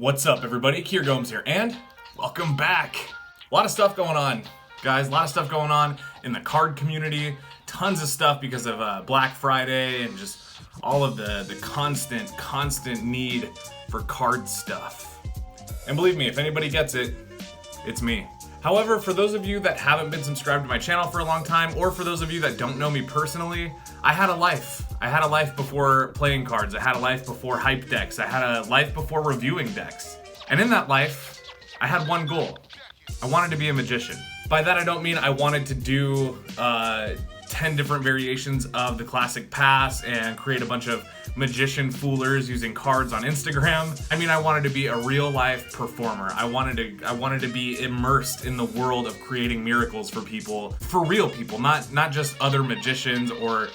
What's up, everybody? Kier Gomes here, and welcome back. A lot of stuff going on, guys. A lot of stuff going on in the card community. Tons of stuff because of Black Friday and just all of the constant need for card stuff. And believe me, if anybody gets it, it's me. However, for those of you that haven't been subscribed to my channel for a long time, or for those of you that don't know me personally, I had a life. I had a life before playing cards. I had a life before hype decks. I had a life before reviewing decks. And in that life, I had one goal. I wanted to be a magician. By that I don't mean I wanted to do 10 different variations of the classic pass and create a bunch of magician foolers using cards on Instagram. I mean, I wanted to be a real life performer. I wanted to be immersed in the world of creating miracles for people, for real people, not just other magicians or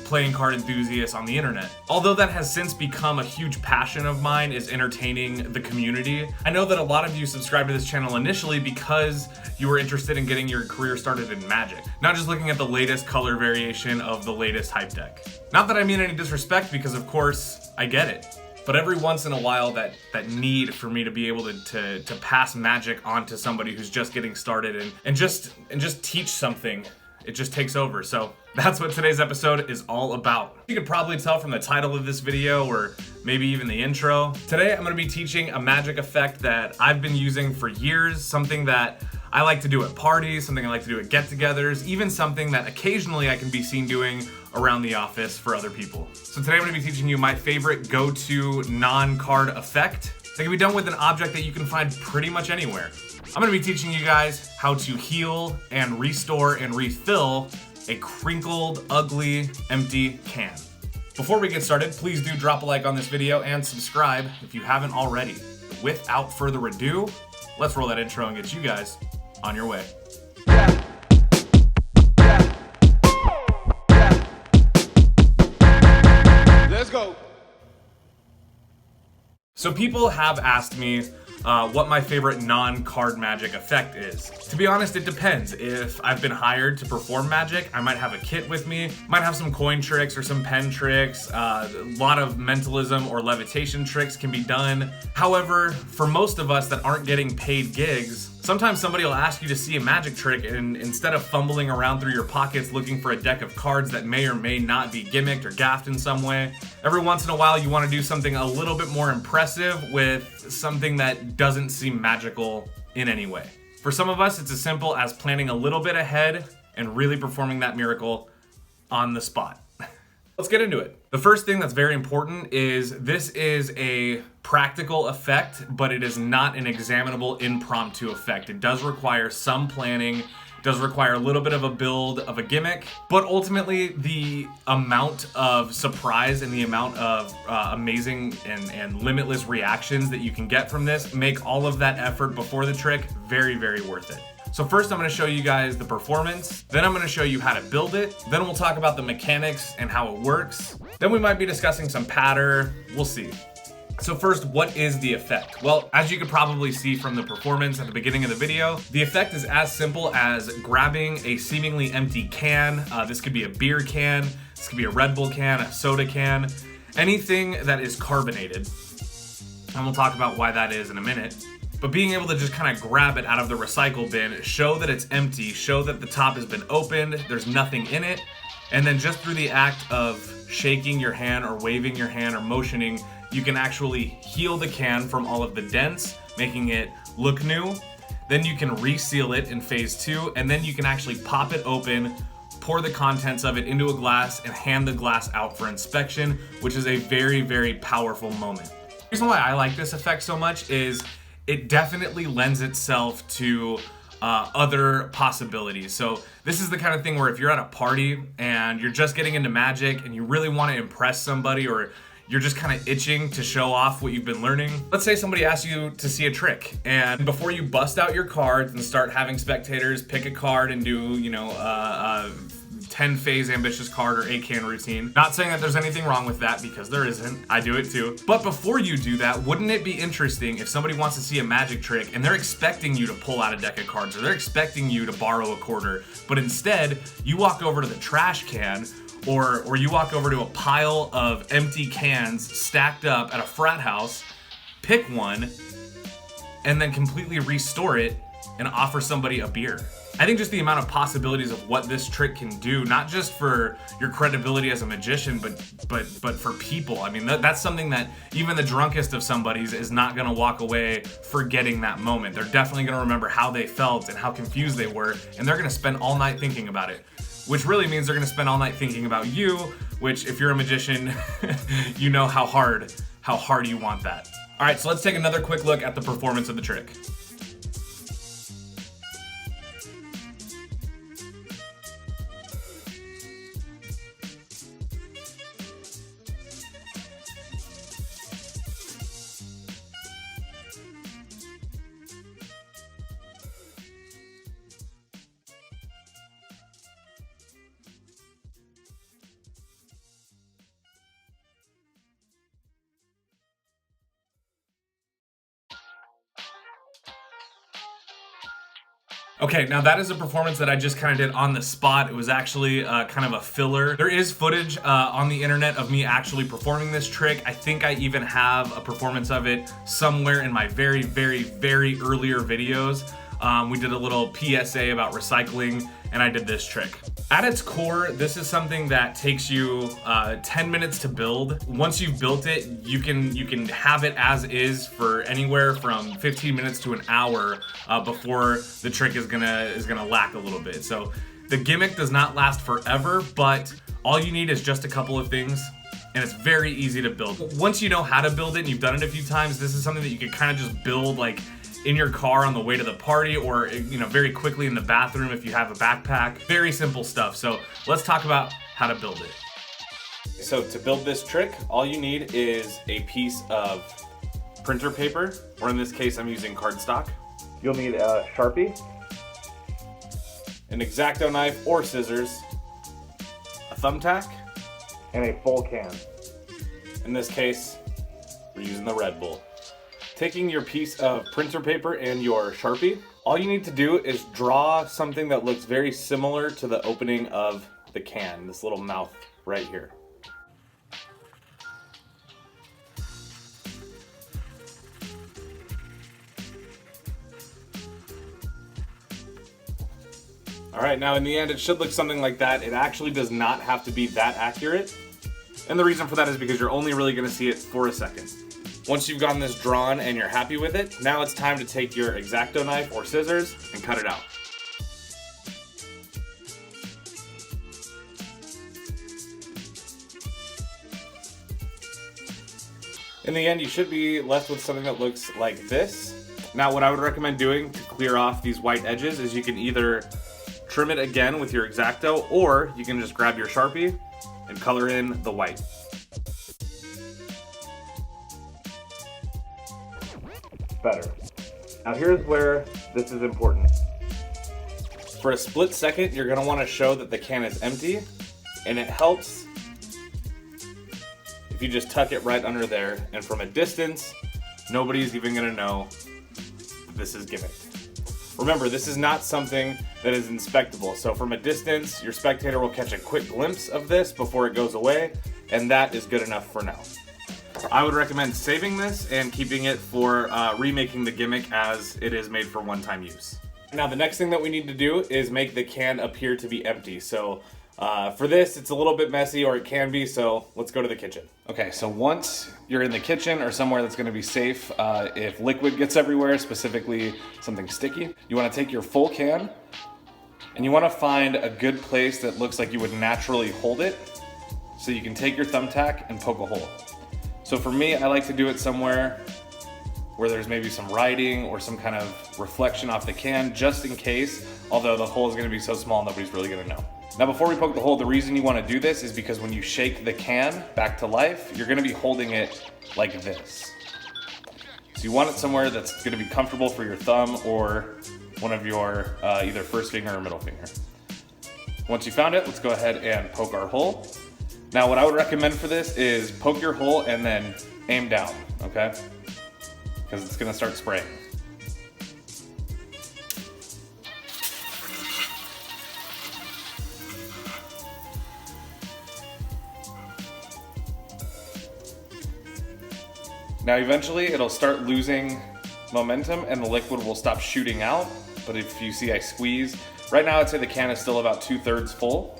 playing card enthusiasts on the internet. Although that has since become a huge passion of mine, is entertaining the community. I know that a lot of you subscribed to this channel initially because you were interested in getting your career started in Magic, not just looking at the latest color variation of the latest hype deck. Not that I mean any disrespect, because of course I get it. But every once in a while, that need for me to be able to pass Magic on to somebody who's just getting started and just teach something, it just takes over. So that's what today's episode is all about. You could probably tell from the title of this video, or maybe even the intro. Today I'm going to be teaching a magic effect that I've been using for years, something that I like to do at parties, something I like to do at get-togethers, even something that occasionally I can be seen doing around the office for other people. So today I'm going to be teaching you my favorite go-to non-card effect that can be done with an object that you can find pretty much anywhere. I'm going to be teaching you guys how to heal and restore and refill a crinkled, ugly, empty can. Before we get started, please do drop a like on this video and subscribe if you haven't already. Without further ado, let's roll that intro and get you guys on your way. Let's go. So people have asked me what my favorite non-card magic effect is. To be honest, it depends. If I've been hired to perform magic, I might have a kit with me, might have some coin tricks or some pen tricks, a lot of mentalism or levitation tricks can be done. However, for most of us that aren't getting paid gigs, sometimes somebody will ask you to see a magic trick, and instead of fumbling around through your pockets looking for a deck of cards that may or may not be gimmicked or gaffed in some way, every once in a while you want to do something a little bit more impressive with something that doesn't seem magical in any way. For some of us, it's as simple as planning a little bit ahead and really performing that miracle on the spot. Let's get into it. The first thing that's very important is this is a practical effect, but it is not an examinable impromptu effect. It does require some planning, does require a little bit of a build of a gimmick, but ultimately the amount of surprise and the amount of amazing and limitless reactions that you can get from this make all of that effort before the trick very, very worth it. So first I'm going to show you guys the performance, then I'm going to show you how to build it, then we'll talk about the mechanics and how it works, then we might be discussing some pattern, we'll see. So first, what is the effect? Well, as you could probably see from the performance at the beginning of the video, the effect is as simple as grabbing a seemingly empty can. This could be a beer can, this could be a Red Bull can, a soda can, anything that is carbonated. And we'll talk about why that is in a minute. But being able to just kind of grab it out of the recycle bin, show that it's empty, show that the top has been opened, there's nothing in it, and then just through the act of shaking your hand or waving your hand or motioning, you can actually heal the can from all of the dents, making it look new. Then you can reseal it in phase 2, and then you can actually pop it open, pour the contents of it into a glass, and hand the glass out for inspection, which is a very, very powerful moment. The reason why I like this effect so much is it definitely lends itself to other possibilities. So this is the kind of thing where if you're at a party and you're just getting into magic and you really want to impress somebody, or you're just kind of itching to show off what you've been learning. Let's say somebody asks you to see a trick, and before you bust out your cards and start having spectators pick a card and do, 10 phase ambitious card or 8-can routine. Not saying that there's anything wrong with that, because there isn't. I do it too. But before you do that, wouldn't it be interesting if somebody wants to see a magic trick and they're expecting you to pull out a deck of cards, or they're expecting you to borrow a quarter, but instead you walk over to the trash can, or you walk over to a pile of empty cans stacked up at a frat house, pick one, and then completely restore it and offer somebody a beer. I think just the amount of possibilities of what this trick can do, not just for your credibility as a magician, but for people. I mean, that's something that even the drunkest of somebody's is not gonna walk away forgetting that moment. They're definitely gonna remember how they felt and how confused they were, and they're gonna spend all night thinking about it. Which really means they're gonna spend all night thinking about you, which if you're a magician, you know how hard you want that. All right, so let's take another quick look at the performance of the trick. Okay, now that is a performance that I just kind of did on the spot. It was actually kind of a filler. There is footage on the internet of me actually performing this trick. I think I even have a performance of it somewhere in my very, very, very earlier videos. We did a little PSA about recycling, and I did this trick. At its core, this is something that takes you 10 minutes to build. Once you've built it, you can have it as is for anywhere from 15 minutes to an hour before the trick is gonna lack a little bit. So the gimmick does not last forever, but all you need is just a couple of things, and it's very easy to build. Once you know how to build it and you've done it a few times, this is something that you can kind of just build like in your car on the way to the party, or very quickly in the bathroom if you have a backpack. Very simple stuff. So let's talk about how to build it. So to build this trick, all you need is a piece of printer paper, or in this case I'm using cardstock. You'll need a Sharpie, an X-Acto knife or scissors, a thumbtack, and a full can. In this case, we're using the Red Bull. Taking your piece of printer paper and your Sharpie, all you need to do is draw something that looks very similar to the opening of the can, this little mouth right here. All right, now in the end, it should look something like that. It actually does not have to be that accurate. And the reason for that is because you're only really gonna see it for a second. Once you've gotten this drawn and you're happy with it, now it's time to take your X-Acto knife or scissors and cut it out. In the end, you should be left with something that looks like this. Now, what I would recommend doing to clear off these white edges is you can either trim it again with your X-Acto, or you can just grab your Sharpie and color in the white. Better. Now here's where this is important. For a split second, you're gonna wanna show that the can is empty, and it helps if you just tuck it right under there, and from a distance, nobody's even gonna know that this is gimmicked. Remember, this is not something that is inspectable, so from a distance, your spectator will catch a quick glimpse of this before it goes away, and that is good enough for now. I would recommend saving this and keeping it for remaking the gimmick as it is made for one-time use. Now the next thing that we need to do is make the can appear to be empty. So for this, it's a little bit messy, or it can be, so let's go to the kitchen. Okay, so once you're in the kitchen or somewhere that's gonna be safe, if liquid gets everywhere, specifically something sticky, you wanna take your full can and you wanna find a good place that looks like you would naturally hold it, so you can take your thumbtack and poke a hole. So for me, I like to do it somewhere where there's maybe some writing or some kind of reflection off the can, just in case, although the hole is gonna be so small, nobody's really gonna know. Now before we poke the hole, the reason you wanna do this is because when you shake the can back to life, you're gonna be holding it like this. So you want it somewhere that's gonna be comfortable for your thumb or one of your either first finger or middle finger. Once you found it, let's go ahead and poke our hole. Now what I would recommend for this is poke your hole and then aim down, okay? Because it's gonna start spraying. Now eventually it'll start losing momentum and the liquid will stop shooting out. But if you see I squeeze, right now I'd say the can is still about 2/3 full.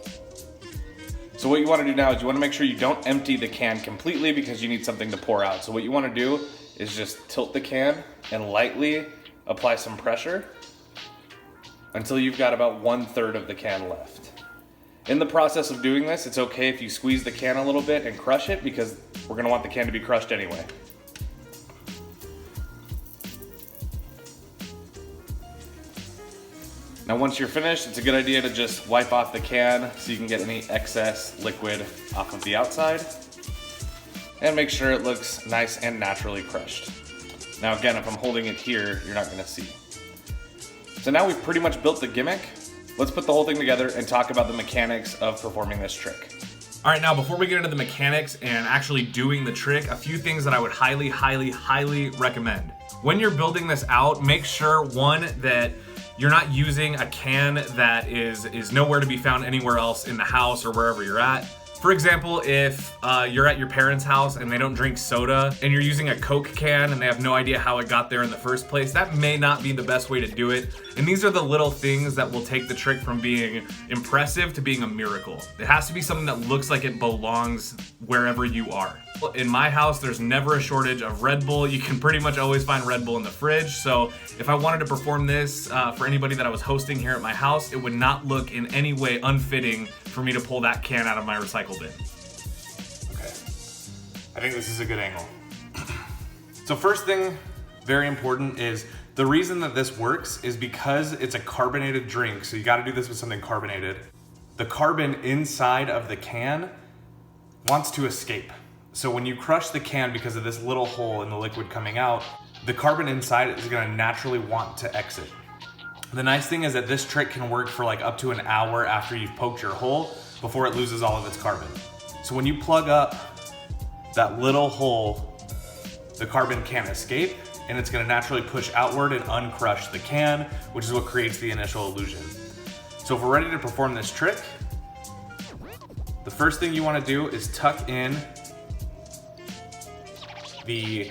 So what you want to do now is you want to make sure you don't empty the can completely because you need something to pour out. So what you want to do is just tilt the can and lightly apply some pressure until you've got about 1/3 of the can left. In the process of doing this, it's okay if you squeeze the can a little bit and crush it because we're going to want the can to be crushed anyway. Now once you're finished, it's a good idea to just wipe off the can so you can get any excess liquid off of the outside and make sure it looks nice and naturally crushed. Now again, if I'm holding it here, you're not gonna see. So now we've pretty much built the gimmick. Let's put the whole thing together and talk about the mechanics of performing this trick. All right, now before we get into the mechanics and actually doing the trick, a few things that I would highly recommend. When you're building this out, make sure, one, that you're not using a can that is nowhere to be found anywhere else in the house or wherever you're at. For example, if you're at your parents' house and they don't drink soda and you're using a Coke can and they have no idea how it got there in the first place, that may not be the best way to do it. And these are the little things that will take the trick from being impressive to being a miracle. It has to be something that looks like it belongs wherever you are. In my house, there's never a shortage of Red Bull. You can pretty much always find Red Bull in the fridge. So if I wanted to perform this for anybody that I was hosting here at my house, it would not look in any way unfitting for me to pull that can out of my recycle bin. Okay, I think this is a good angle. So first thing, very important, is the reason that this works is because it's a carbonated drink. So you gotta do this with something carbonated. The carbon inside of the can wants to escape. So when you crush the can because of this little hole in the liquid coming out, the carbon inside is gonna naturally want to exit. The nice thing is that this trick can work for like up to an hour after you've poked your hole before it loses all of its carbon. So when you plug up that little hole, the carbon can't escape and it's gonna naturally push outward and uncrush the can, which is what creates the initial illusion. So if we're ready to perform this trick, the first thing you wanna do is tuck in the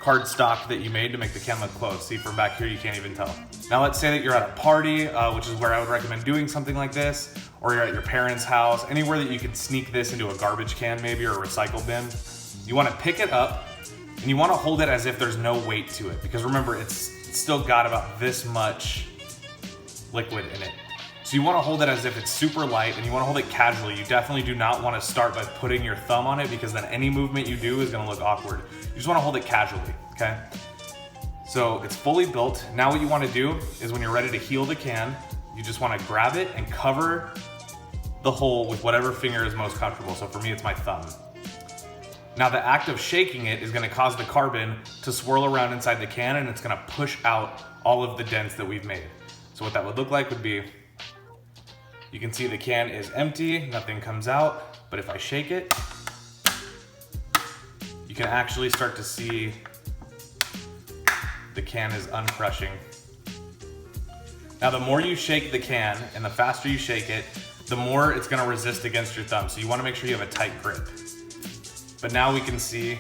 cardstock that you made to make the can look closed. See, from back here, you can't even tell. Now let's say that you're at a party, which is where I would recommend doing something like this, or you're at your parents' house, anywhere that you could sneak this into a garbage can maybe, or a recycle bin. You wanna pick it up, and you wanna hold it as if there's no weight to it, because remember, it's still got about this much liquid in it. So you wanna hold it as if it's super light, and you wanna hold it casually. You definitely do not wanna start by putting your thumb on it, because then any movement you do is gonna look awkward. You just wanna hold it casually, okay? So it's fully built. Now what you wanna do is when you're ready to heel the can, you just wanna grab it and cover the hole with whatever finger is most comfortable. So for me, it's my thumb. Now the act of shaking it is gonna cause the carbon to swirl around inside the can, and it's gonna push out all of the dents that we've made. So what that would look like would be, you can see the can is empty, nothing comes out, but if I shake it, you can actually start to see the can is uncrushing. Now the more you shake the can and the faster you shake it, the more it's gonna resist against your thumb. So you wanna make sure you have a tight grip. But now we can see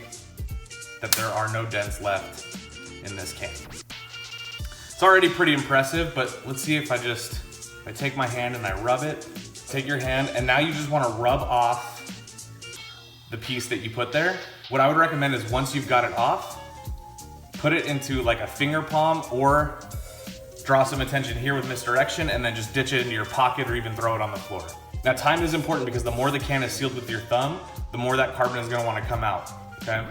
that there are no dents left in this can. It's already pretty impressive, but let's see if I take my hand and I rub it. Take your hand, and now you just wanna rub off the piece that you put there. What I would recommend is once you've got it off, put it into like a finger palm, or draw some attention here with misdirection, and then just ditch it into your pocket or even throw it on the floor. Now time is important because the more the can is sealed with your thumb, the more that carbon is gonna wanna come out, okay?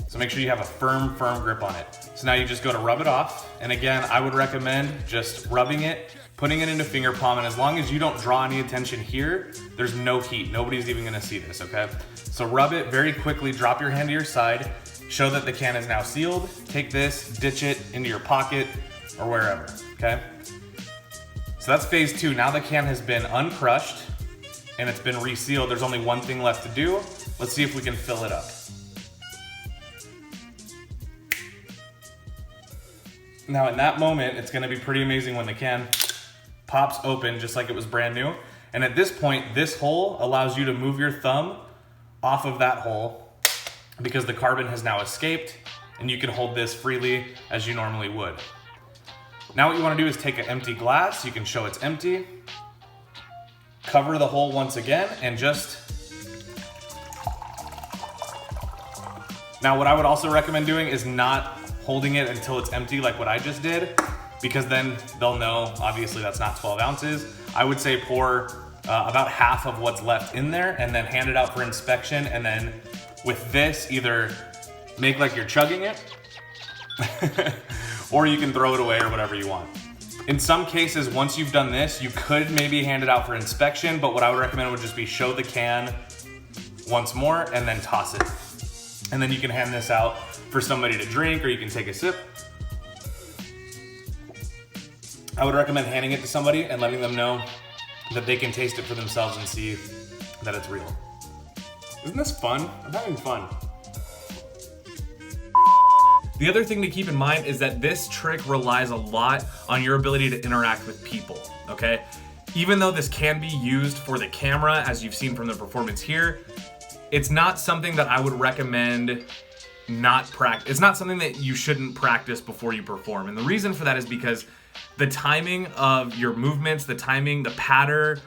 So make sure you have a firm grip on it. So now you just go to rub it off. And again, I would recommend just rubbing it, putting it into finger palm, and as long as you don't draw any attention here, there's no heat. Nobody's even gonna see this, okay? So rub it very quickly, drop your hand to your side, show that the can is now sealed. Take this, ditch it into your pocket or wherever, okay? So that's phase 2. Now the can has been uncrushed and it's been resealed. There's only one thing left to do. Let's see if we can fill it up. Now in that moment, it's gonna be pretty amazing when the can pops open just like it was brand new. And at this point, this hole allows you to move your thumb off of that hole because the carbon has now escaped and you can hold this freely as you normally would. Now what you want to do is take an empty glass. You can show it's empty. Cover the hole once again and just... Now what I would also recommend doing is not holding it until it's empty like what I just did, because then they'll know, obviously that's not 12 ounces. I would say pour about half of what's left in there and then hand it out for inspection, and then with this either make like you're chugging it or you can throw it away or whatever you want. In some cases, once you've done this, you could maybe hand it out for inspection, but what I would recommend would just be show the can once more and then toss it. And then you can hand this out for somebody to drink, or you can take a sip. I would recommend handing it to somebody and letting them know that they can taste it for themselves and see that it's real. Isn't this fun? I'm having fun. The other thing to keep in mind is that this trick relies a lot on your ability to interact with people, okay? Even though this can be used for the camera, as you've seen from the performance here, it's not something that I would recommend not practice. It's not something that you shouldn't practice before you perform. And the reason for that is because the timing of your movements, the timing, the patter,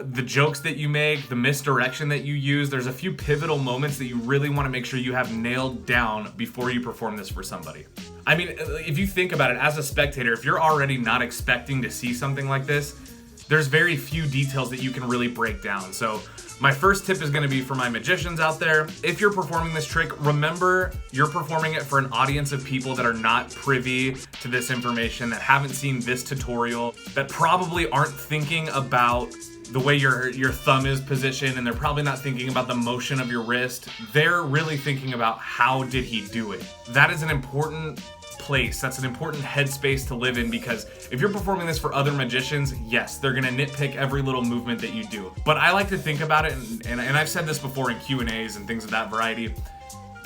the jokes that you make, the misdirection that you use, there's a few pivotal moments that you really want to make sure you have nailed down before you perform this for somebody. I mean, if you think about it, as a spectator, if you're already not expecting to see something like this, there's very few details that you can really break down. So my first tip is going to be for my magicians out there. If you're performing this trick, remember you're performing it for an audience of people that are not privy to this information, that haven't seen this tutorial, that probably aren't thinking about the way your thumb is positioned, and they're probably not thinking about the motion of your wrist. They're really thinking about how did he do it. That is an important place. That's an important headspace to live in, because if you're performing this for other magicians, yes, they're gonna nitpick every little movement that you do. But I like to think about it, and I've said this before in Q&As and things of that variety.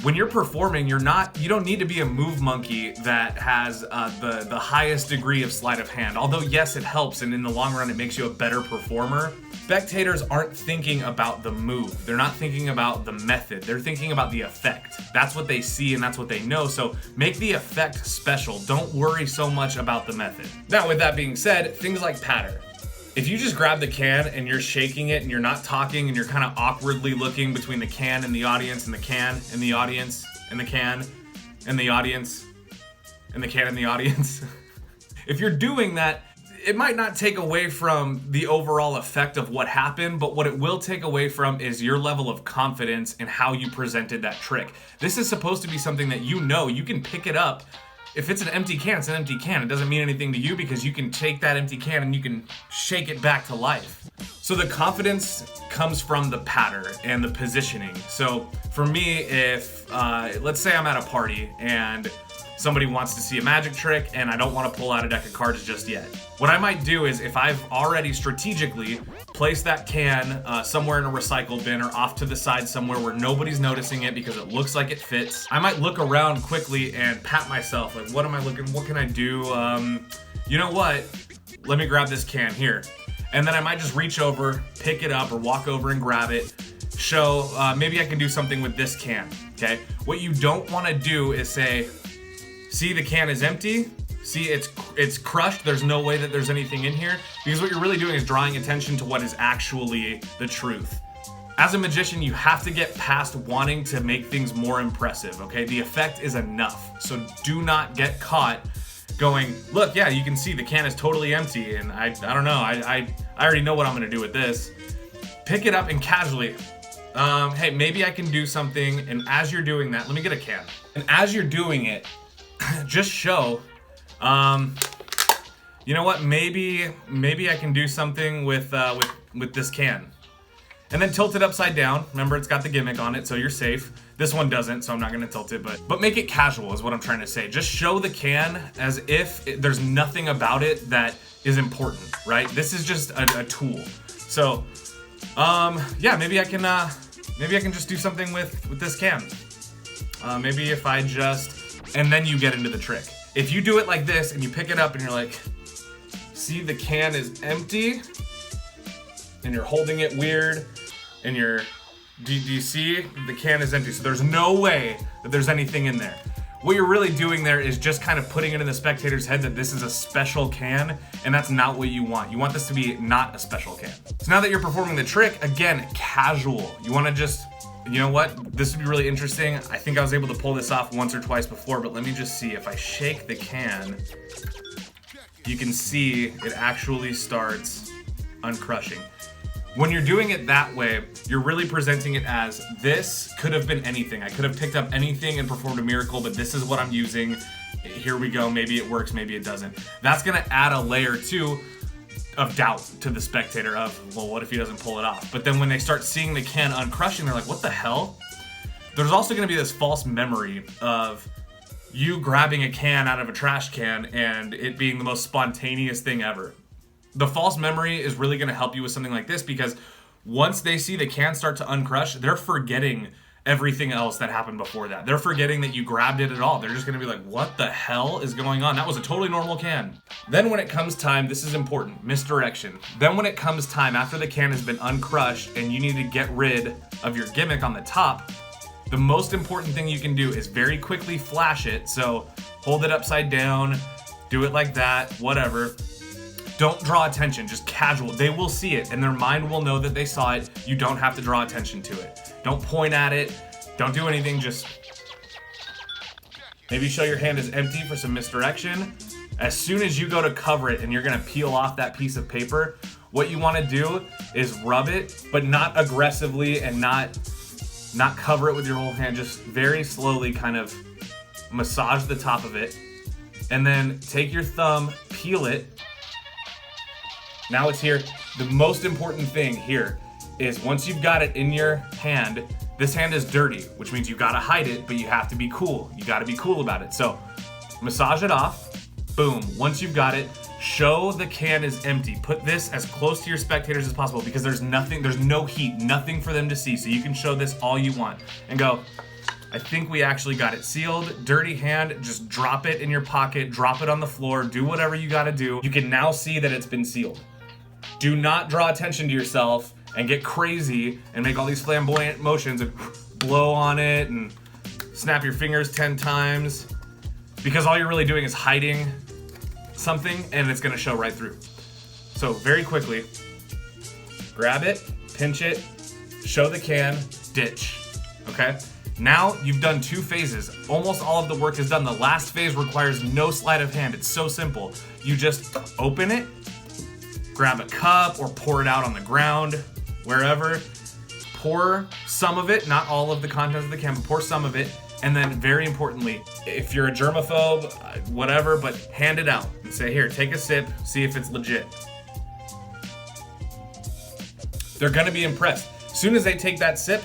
When you're performing, you don't need to be a move monkey that has the highest degree of sleight of hand. Although yes, it helps, and in the long run, it makes you a better performer. Spectators aren't thinking about the move. They're not thinking about the method. They're thinking about the effect. That's what they see and that's what they know. So make the effect special. Don't worry so much about the method. Now, with that being said, things like patter. If you just grab the can and you're shaking it and you're not talking and you're kind of awkwardly looking between the can and the audience and the can and the audience and the can and the audience and the can and the audience, if you're doing that, it might not take away from the overall effect of what happened, but what it will take away from is your level of confidence in how you presented that trick. This is supposed to be something that you can pick it up. If it's an empty can, it's an empty can. It doesn't mean anything to you because you can take that empty can and you can shake it back to life. So the confidence comes from the patter and the positioning. So for me, if let's say I'm at a party and somebody wants to see a magic trick and I don't want to pull out a deck of cards just yet, what I might do is, if I've already strategically placed that can somewhere in a recycle bin or off to the side somewhere where nobody's noticing it because it looks like it fits, I might look around quickly and pat myself, like, what can I do? You know what? Let me grab this can here. And then I might just reach over, pick it up, or walk over and grab it, show, maybe I can do something with this can, okay? What you don't want to do is say, see, the can is empty. See, it's crushed. There's no way that there's anything in here. Because what you're really doing is drawing attention to what is actually the truth. As a magician, you have to get past wanting to make things more impressive, okay? The effect is enough. So do not get caught going, look, yeah, you can see the can is totally empty, and I don't know, I already know what I'm gonna do with this. Pick it up and casually, hey, maybe I can do something, and as you're doing that, let me get a can. And as you're doing it, just show, you know what, maybe I can do something with this can. And then tilt it upside down. Remember, it's got the gimmick on it, so you're safe. This one doesn't, so I'm not gonna tilt it, but make it casual is what I'm trying to say. Just show the can as if there's nothing about it that is important, right? This is just a tool. So, yeah, maybe I can just do something with this can. Maybe if I just, and then you get into the trick. If you do it like this and you pick it up and you're like, see, the can is empty, and you're holding it weird, and you're Do you see? The can is empty, so there's no way that there's anything in there. What you're really doing there is just kind of putting it in the spectator's head that this is a special can, and that's not what you want. You want this to be not a special can. So now that you're performing the trick, again, casual. You want to just, you know what? This would be really interesting. I think I was able to pull this off once or twice before, but let me just see. If I shake the can, you can see it actually starts uncrushing. When you're doing it that way, you're really presenting it as this could have been anything. I could have picked up anything and performed a miracle, but this is what I'm using. Here we go. Maybe it works, maybe it doesn't. That's gonna add a layer too of doubt to the spectator of, well, what if he doesn't pull it off? But then when they start seeing the can uncrushing, they're like, what the hell? There's also gonna be this false memory of you grabbing a can out of a trash can and it being the most spontaneous thing ever. The false memory is really going to help you with something like this, because once they see the can start to uncrush, they're forgetting everything else that happened before that. They're forgetting that you grabbed it at all. They're just going to be like, what the hell is going on? That was a totally normal can. Then when it comes time, this is important, misdirection. Then when it comes time, after the can has been uncrushed and you need to get rid of your gimmick on the top, the most important thing you can do is very quickly flash it. So hold it upside down, do it like that, whatever. Don't draw attention, just casual. They will see it and their mind will know that they saw it. You don't have to draw attention to it. Don't point at it. Don't do anything, just maybe show your hand is empty for some misdirection. As soon as you go to cover it and you're gonna peel off that piece of paper, what you wanna do is rub it, but not aggressively and not cover it with your whole hand. Just very slowly kind of massage the top of it and then take your thumb, peel it. Now it's here. The most important thing here is once you've got it in your hand, this hand is dirty, which means you gotta hide it, but you have to be cool. You gotta be cool about it. So massage it off, boom. Once you've got it, show the can is empty. Put this as close to your spectators as possible because there's no heat, nothing for them to see. So you can show this all you want and go, I think we actually got it sealed. Dirty hand, just drop it in your pocket, drop it on the floor, do whatever you gotta do. You can now see that it's been sealed. Do not draw attention to yourself and get crazy and make all these flamboyant motions and blow on it and snap your fingers 10 times because all you're really doing is hiding something and it's gonna show right through. So very quickly, grab it, pinch it, show the can, ditch, okay? Now you've done 2 phases. Almost all of the work is done. The last phase requires no sleight of hand. It's so simple. You just open it, grab a cup or pour it out on the ground, wherever. Pour some of it, not all of the contents of the can, but pour some of it. And then very importantly, if you're a germaphobe, whatever, but hand it out and say, here, take a sip, see if it's legit. They're gonna be impressed. As soon as they take that sip,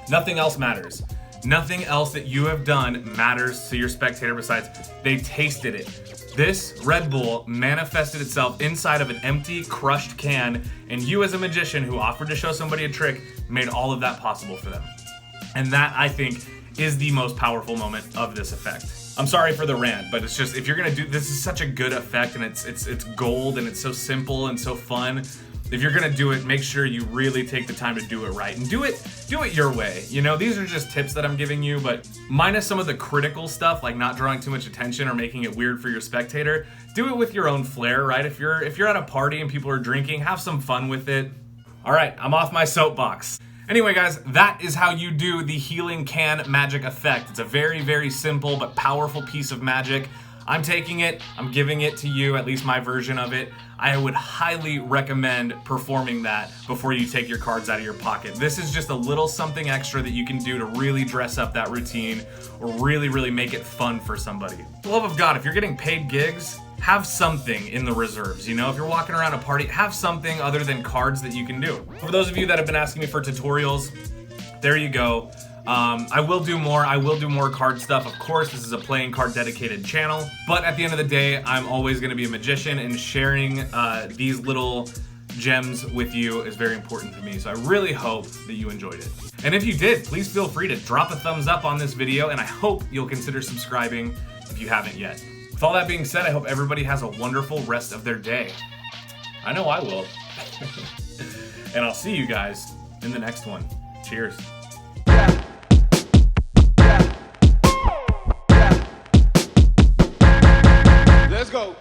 nothing else matters. Nothing else that you have done matters to your spectator besides they tasted it. This Red Bull manifested itself inside of an empty, crushed can, and you as a magician who offered to show somebody a trick made all of that possible for them. And that, I think, is the most powerful moment of this effect. I'm sorry for the rant, but it's just, if you're gonna do, this is such a good effect and it's gold and it's so simple and so fun. If you're gonna do it, make sure you really take the time to do it right and do it your way. You know, these are just tips that I'm giving you, but minus some of the critical stuff like not drawing too much attention or making it weird for your spectator, do it with your own flair, right? If you're at a party and people are drinking, have some fun with it. All right, I'm off my soapbox. Anyway, guys, that is how you do the healing can magic effect. It's a very, very simple but powerful piece of magic. I'm taking it, I'm giving it to you, at least my version of it. I would highly recommend performing that before you take your cards out of your pocket. This is just a little something extra that you can do to really dress up that routine or really, really make it fun for somebody. For the love of God, if you're getting paid gigs, have something in the reserves. You know, if you're walking around a party, have something other than cards that you can do. For those of you that have been asking me for tutorials, there you go. I will do more card stuff. Of course, this is a playing card dedicated channel, but at the end of the day, I'm always gonna be a magician, and sharing these little gems with you is very important to me. So I really hope that you enjoyed it. And if you did, please feel free to drop a thumbs up on this video, and I hope you'll consider subscribing if you haven't yet. With all that being said, I hope everybody has a wonderful rest of their day. I know I will. And I'll see you guys in the next one. Cheers. Let's go.